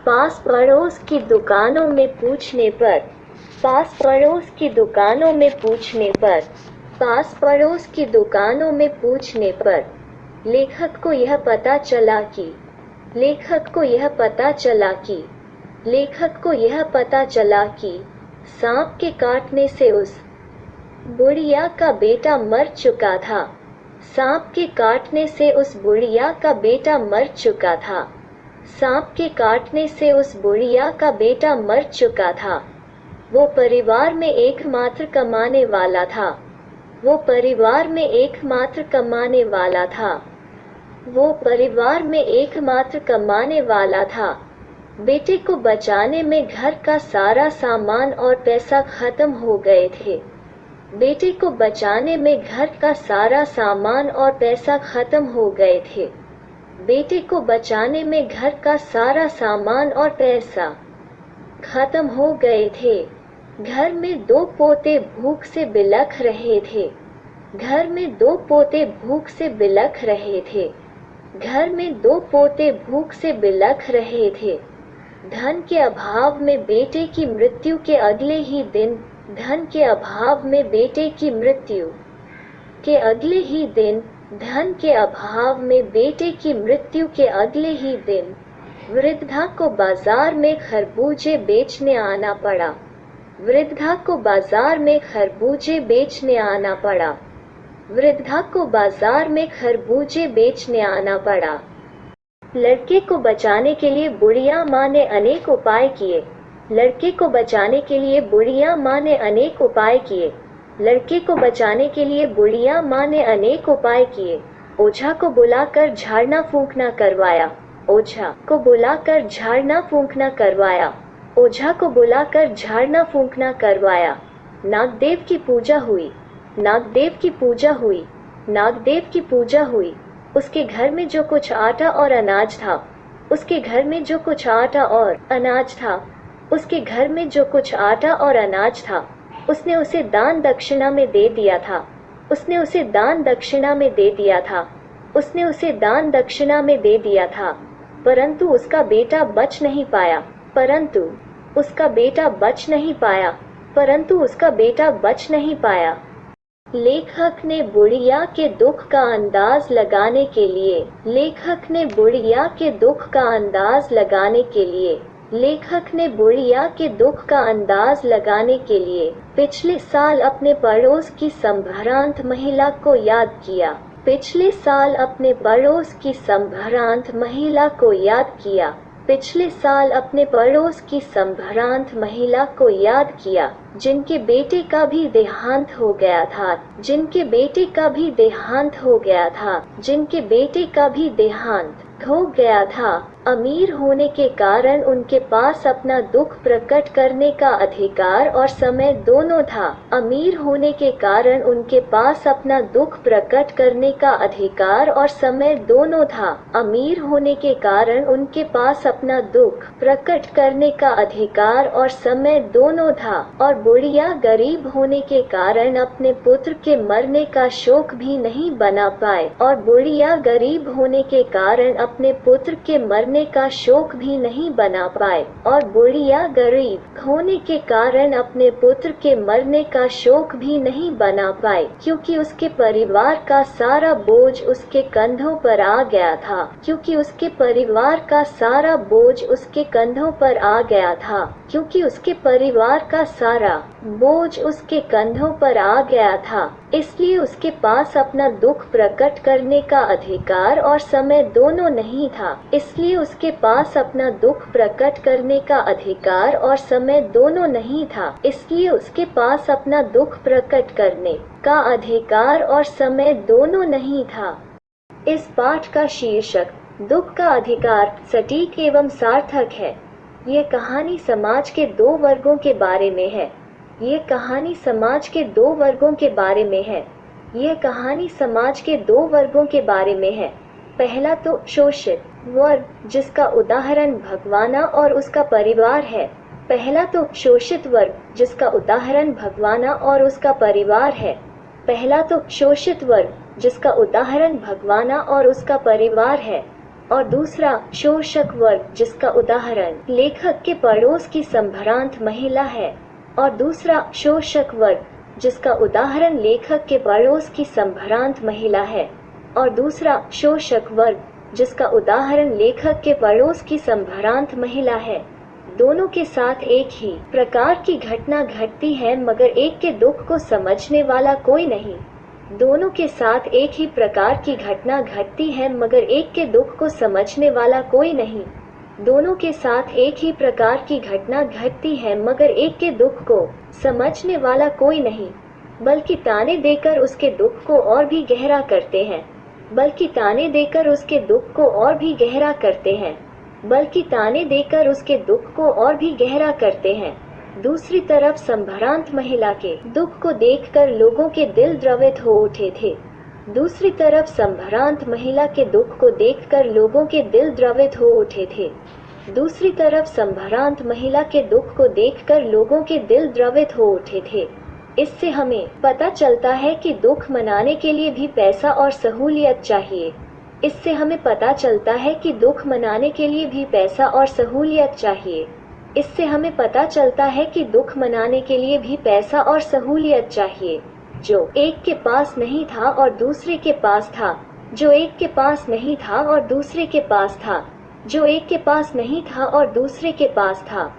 पास पड़ोस की दुकानों में पूछने पर पास पड़ोस की दुकानों में पूछने पर पास पड़ोस की दुकानों में पूछने पर लेखक को यह पता चला कि लेखक को यह पता चला कि लेखक को यह पता चला कि सांप के काटने से उस बुढ़िया का बेटा मर चुका था। सांप के काटने से उस बुढ़िया का बेटा मर चुका था। सांप के काटने से उस बुढ़िया का बेटा मर चुका था। वो परिवार में एकमात्र कमाने वाला था। वो परिवार में एकमात्र कमाने वाला था। वो परिवार में एकमात्र कमाने वाला था। बेटे को बचाने में घर का सारा सामान और पैसा खत्म हो गए थे। बेटे को बचाने में घर का सारा सामान और पैसा खत्म हो गए थे। बेटे को बचाने में घर का सारा सामान और पैसा खत्म हो गए थे। घर में 2 पोते भूख से बिलख रहे थे। घर में 2 पोते भूख से बिलख रहे थे। घर में 2 पोते भूख से बिलख रहे थे। धन के अभाव में बेटे की मृत्यु के अगले ही दिन धन के अभाव में बेटे की मृत्यु के अगले ही दिन धन के अभाव में बेटे की मृत्यु के अगले ही दिन वृद्धा को बाजार में खरबूजे बेचने आना पड़ा। वृद्धा को बाजार में खरबूजे बेचने आना पड़ा। वृद्धा को बाजार में खरबूजे बेचने आना पड़ा। लड़के को बचाने के लिए बुढ़िया माँ ने अनेक उपाय किए। लड़के को बचाने के लिए बुढ़िया माँ ने अनेक उपाय किए। लड़के को बचाने के लिए बुढ़िया माँ ने अनेक उपाय किए। ओझा को बुलाकर झाड़ना फूंकना करवाया। ओझा को बुलाकर झाड़ना फूंकना करवाया। ओझा को बुलाकर झाड़ना फूंकना करवाया। नागदेव की पूजा हुई। नागदेव की पूजा हुई। नागदेव की पूजा हुई। उसके घर में जो कुछ आटा और अनाज था, उसके घर में जो कुछ आटा और अनाज था, उसके घर में जो कुछ आटा और अनाज था, उसने उसे दान दक्षिणा में दे दिया था। उसने उसे दान दक्षिणा में दे दिया था। उसने उसे दान दक्षिणा में दे दिया था। परंतु उसका बेटा बच नहीं पाया। परंतु उसका बेटा बच नहीं पाया। परंतु उसका बेटा बच नहीं पाया। लेखक ने बुढ़िया के दुख का अंदाज लगाने के लिए लेखक ने बुढ़िया के दुख का अंदाज लगाने के लिए लेखक ने बुढ़िया के दुख का अंदाज लगाने के लिए पिछले साल अपने पड़ोस की संभ्रांत महिला को याद किया। पिछले साल अपने पड़ोस की संभ्रांत महिला को याद किया। पिछले साल अपने पड़ोस की संभ्रांत महिला को याद किया, जिनके बेटे का भी देहांत हो गया था। जिनके बेटे का भी देहांत हो गया था। जिनके बेटे का भी देहांत हो गया था। अमीर होने के कारण उनके पास अपना दुख प्रकट करने का अधिकार और समय दोनों था। अमीर होने के कारण उनके पास अपना दुख प्रकट करने का अधिकार और समय दोनों था। अमीर होने के कारण उनके पास अपना दुख प्रकट करने का अधिकार और समय दोनों था। और बुढ़िया गरीब होने के कारण अपने पुत्र के मरने का शोक भी नहीं बना पाए। और बुढ़िया गरीब होने के कारण अपने पुत्र के मरने का शोक भी नहीं बना पाए। और बुढ़िया गरीब होने के कारण अपने पुत्र के मरने का शोक भी नहीं बना पाए, क्योंकि उसके परिवार का सारा बोझ उसके कंधों पर आ गया था। क्योंकि उसके परिवार का सारा बोझ उसके कंधों पर आ गया था। क्योंकि उसके परिवार का सारा बोझ उसके कंधों पर आ गया था। इसलिए उसके पास अपना दुख प्रकट करने का अधिकार और समय दोनों नहीं था। इसलिए उसके पास अपना दुख प्रकट करने का अधिकार और समय दोनों नहीं था। इसलिए उसके पास अपना दुख प्रकट करने का अधिकार और समय दोनों नहीं था। इस पाठ का शीर्षक दुख का अधिकार सटीक एवं सार्थक है। यह कहानी समाज के 2 वर्गों के बारे में है। यह कहानी समाज के 2 वर्गों के बारे में है। यह कहानी समाज के 2 वर्गों के बारे में है। पहला तो शोषित वर्ग, जिसका उदाहरण भगवाना और उसका परिवार है। पहला तो शोषित वर्ग, जिसका उदाहरण भगवाना और उसका परिवार है। पहला तो शोषित वर्ग, जिसका उदाहरण भगवाना और उसका परिवार है। और दूसरा शोषक वर्ग जिसका उदाहरण लेखक के पड़ोस की संभ्रांत महिला है, और दूसरा शोषक वर्ग जिसका उदाहरण लेखक के पड़ोस की संभ्रांत महिला है, और दूसरा शोषक वर्ग जिसका उदाहरण लेखक के पड़ोस की संभ्रांत महिला है। दोनों के साथ एक ही प्रकार की घटना घटती है मगर एक के दुख को समझने वाला कोई नहीं। दोनों के साथ एक ही प्रकार की घटना घटती है मगर एक के दुख को समझने वाला कोई नहीं। दोनों के साथ एक ही प्रकार की घटना घटती है मगर एक के दुख को समझने वाला कोई नहीं, बल्कि ताने देकर उसके दुख को और भी गहरा करते हैं। बल्कि ताने देकर उसके दुख को और भी गहरा करते हैं। बल्कि ताने देकर उसके दुख को और भी गहरा करते हैं। दूसरी तरफ संभ्रांत महिला के दुख को देखकर लोगों के दिल द्रवित हो उठे थे। दूसरी तरफ संभ्रांत महिला के दुख को देखकर लोगों के दिल द्रवित हो उठे थे। दूसरी तरफ संभ्रांत महिला के दुख को देखकर लोगों के दिल द्रवित हो उठे थे। इससे हमें पता चलता है कि दुख मनाने के लिए भी पैसा और सहूलियत चाहिए। इससे हमें पता चलता है कि दुख मनाने के लिए भी पैसा और सहूलियत चाहिए। इससे हमें पता चलता है कि दुख मनाने के लिए भी पैसा और सहूलियत चाहिए। जो एक के पास नहीं था और दूसरे के पास था, जो एक के पास नहीं था और दूसरे के पास था, जो एक के पास नहीं था और दूसरे के पास था।